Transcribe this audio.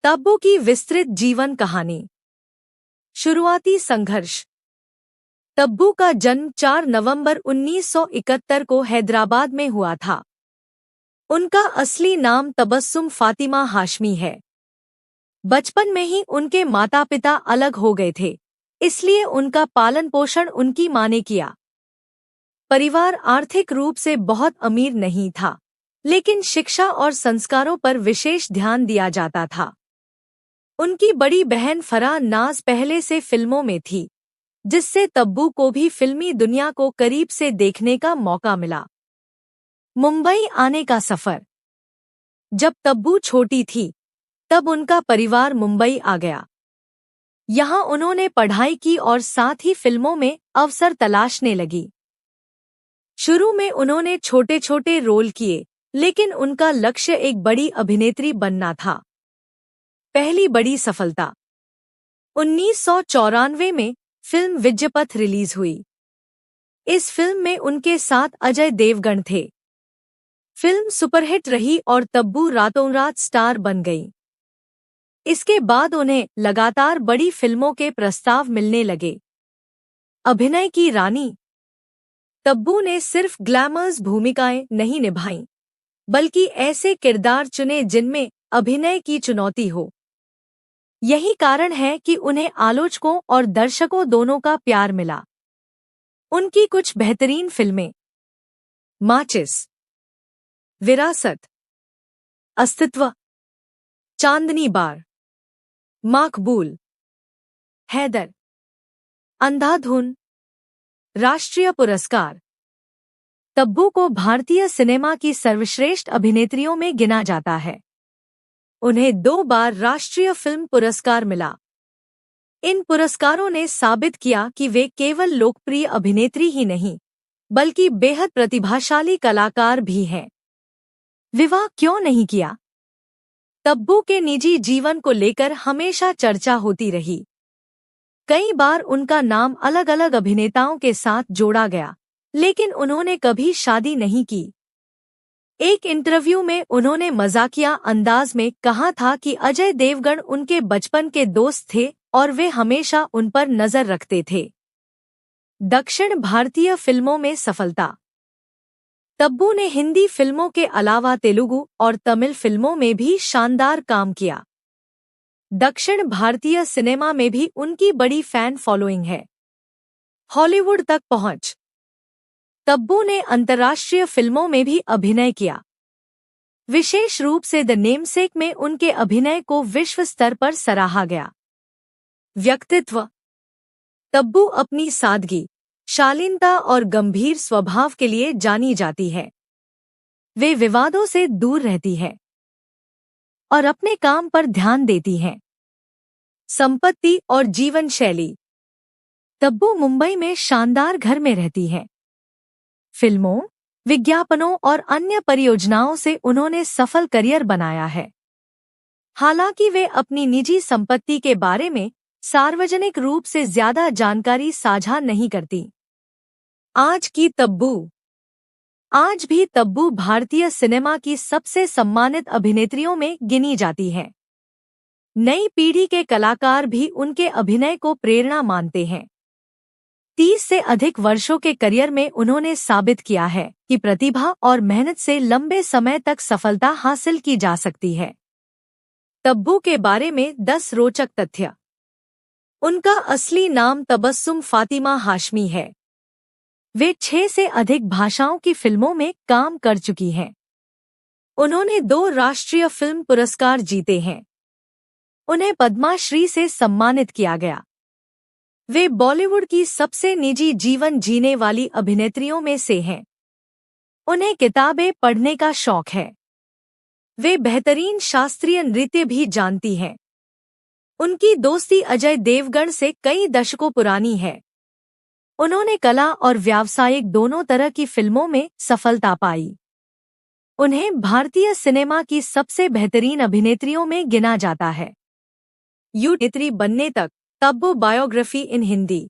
तब्बू की विस्तृत जीवन कहानी। शुरुआती संघर्ष। तब्बू का जन्म 4 नवंबर 1971 को हैदराबाद में हुआ था। उनका असली नाम तबस्सुम फातिमा हाशमी है। बचपन में ही उनके माता पिता अलग हो गए थे, इसलिए उनका पालन पोषण उनकी मां ने किया। परिवार आर्थिक रूप से बहुत अमीर नहीं था, लेकिन शिक्षा और संस्कारों पर विशेष ध्यान दिया जाता था। उनकी बड़ी बहन फराह नाज पहले से फिल्मों में थी, जिससे तब्बू को भी फिल्मी दुनिया को करीब से देखने का मौका मिला। मुंबई आने का सफर। जब तब्बू छोटी थी, तब उनका परिवार मुंबई आ गया। यहाँ उन्होंने पढ़ाई की और साथ ही फिल्मों में अवसर तलाशने लगी। शुरू में उन्होंने छोटे छोटे रोल किए, लेकिन उनका लक्ष्य एक बड़ी अभिनेत्री बनना था। पहली बड़ी सफलता 1994 में फिल्म विजयपथ रिलीज हुई। इस फिल्म में उनके साथ अजय देवगन थे। फिल्म सुपरहिट रही और तब्बू रातों रात स्टार बन गई। इसके बाद उन्हें लगातार बड़ी फिल्मों के प्रस्ताव मिलने लगे। अभिनय की रानी। तब्बू ने सिर्फ ग्लैमर्स भूमिकाएं नहीं निभाईं, बल्कि ऐसे किरदार चुने जिनमें अभिनय की चुनौती हो। यही कारण है कि उन्हें आलोचकों और दर्शकों दोनों का प्यार मिला। उनकी कुछ बेहतरीन फिल्में: माचिस, विरासत, अस्तित्व, चांदनी बार, मकबूल, हैदर, अंधाधुन, राष्ट्रीय पुरस्कार। तब्बू को भारतीय सिनेमा की सर्वश्रेष्ठ अभिनेत्रियों में गिना जाता है। उन्हें 2 बार राष्ट्रीय फिल्म पुरस्कार मिला। इन पुरस्कारों ने साबित किया कि वे केवल लोकप्रिय अभिनेत्री ही नहीं, बल्कि बेहद प्रतिभाशाली कलाकार भी हैं। विवाह क्यों नहीं किया? तब्बू के निजी जीवन को लेकर हमेशा चर्चा होती रही। कई बार उनका नाम अलग अलग अभिनेताओं के साथ जोड़ा गया, लेकिन उन्होंने कभी शादी नहीं की। एक इंटरव्यू में उन्होंने मजाकिया अंदाज में कहा था कि अजय देवगन उनके बचपन के दोस्त थे और वे हमेशा उन पर नजर रखते थे। दक्षिण भारतीय फिल्मों में सफलता। तब्बू ने हिंदी फिल्मों के अलावा तेलुगु और तमिल फिल्मों में भी शानदार काम किया। दक्षिण भारतीय सिनेमा में भी उनकी बड़ी फैन फॉलोइंग है। हॉलीवुड तक पहुंच। तब्बू ने अंतर्राष्ट्रीय फिल्मों में भी अभिनय किया। विशेष रूप से द नेमसेक में उनके अभिनय को विश्व स्तर पर सराहा गया। व्यक्तित्व। तब्बू अपनी सादगी, शालीनता और गंभीर स्वभाव के लिए जानी जाती है। वे विवादों से दूर रहती है और अपने काम पर ध्यान देती हैं। संपत्ति और जीवन शैली। तब्बू मुंबई में शानदार घर में रहती हैं। फिल्मों, विज्ञापनों और अन्य परियोजनाओं से उन्होंने सफल करियर बनाया है। हालांकि वे अपनी निजी संपत्ति के बारे में सार्वजनिक रूप से ज्यादा जानकारी साझा नहीं करती। आज की तब्बू। आज भी तब्बू भारतीय सिनेमा की सबसे सम्मानित अभिनेत्रियों में गिनी जाती हैं। नई पीढ़ी के कलाकार भी उनके अभिनय को प्रेरणा मानते हैं। 30 से अधिक वर्षों के करियर में उन्होंने साबित किया है कि प्रतिभा और मेहनत से लंबे समय तक सफलता हासिल की जा सकती है। तब्बू के बारे में 10 रोचक तथ्य। उनका असली नाम तबस्सुम फातिमा हाशमी है। वे 6 से अधिक भाषाओं की फिल्मों में काम कर चुकी हैं। उन्होंने 2 राष्ट्रीय फिल्म पुरस्कार जीते हैं। उन्हें पद्माश्री से सम्मानित किया गया। वे बॉलीवुड की सबसे निजी जीवन जीने वाली अभिनेत्रियों में से हैं। उन्हें किताबें पढ़ने का शौक है। वे बेहतरीन शास्त्रीय नृत्य भी जानती हैं। उनकी दोस्ती अजय देवगन से कई दशकों पुरानी है। उन्होंने कला और व्यावसायिक दोनों तरह की फिल्मों में सफलता पाई। उन्हें भारतीय सिनेमा की सबसे बेहतरीन अभिनेत्रियों में गिना जाता है। अभिनेत्री बनने तक तब्बू बायोग्राफी इन हिंदी।